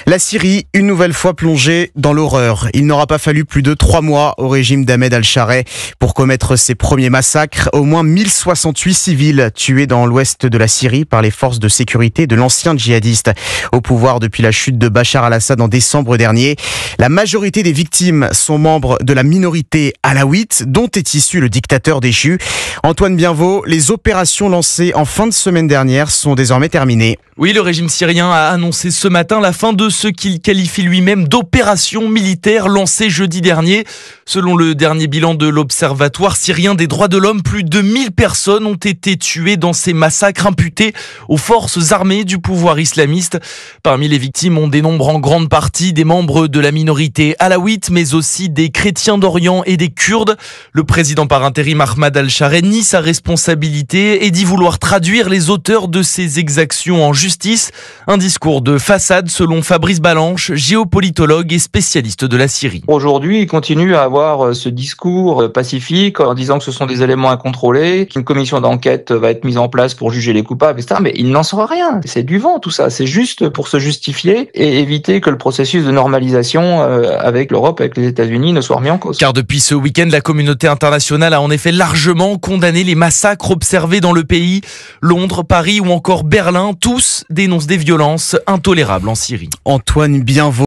La Syrie, une nouvelle fois plongée dans l'horreur. Il n'aura pas fallu plus de 3 mois au régime d'Ahmed al-Sharai pour commettre ses premiers massacres. Au moins 1068 civils tués dans l'ouest de la Syrie par les forces de sécurité de l'ancien djihadiste au pouvoir depuis la chute de Bachar al-Assad en décembre dernier. La majorité des victimes sont membres de la minorité alaouite dont est issu le dictateur déchu. Antoine Bienvaux, les opérations lancées en fin de semaine dernière sont désormais terminées. Oui, le régime syrien a annoncé ce matin la fin de ce qu'il qualifie lui-même d'opération militaire lancée jeudi dernier. Selon le dernier bilan de l'Observatoire syrien des droits de l'homme, plus de 1000 personnes ont été tuées dans ces massacres imputés aux forces armées du pouvoir islamiste. Parmi les victimes, on dénombre en grande partie des membres de la minorité alaouite, mais aussi des chrétiens d'Orient et des Kurdes. Le président par intérim Ahmed al-Sharai nie sa responsabilité et dit vouloir traduire les auteurs de ces exactions en justice. Un discours de façade selon Fabrice Balanche, géopolitologue et spécialiste de la Syrie. Aujourd'hui, il continue à avoir ce discours pacifique en disant que ce sont des éléments incontrôlés, qu'une commission d'enquête va être mise en place pour juger les coupables, etc. Mais il n'en saura rien. C'est du vent tout ça. C'est juste pour se justifier et éviter que le processus de normalisation avec l'Europe, avec les États-Unis ne soit remis en cause. Car depuis ce week-end, la communauté internationale a en effet largement condamné les massacres observés dans le pays. Londres, Paris ou encore Berlin, tous dénoncent des violences intolérables en Syrie. Antoine Bienvaux.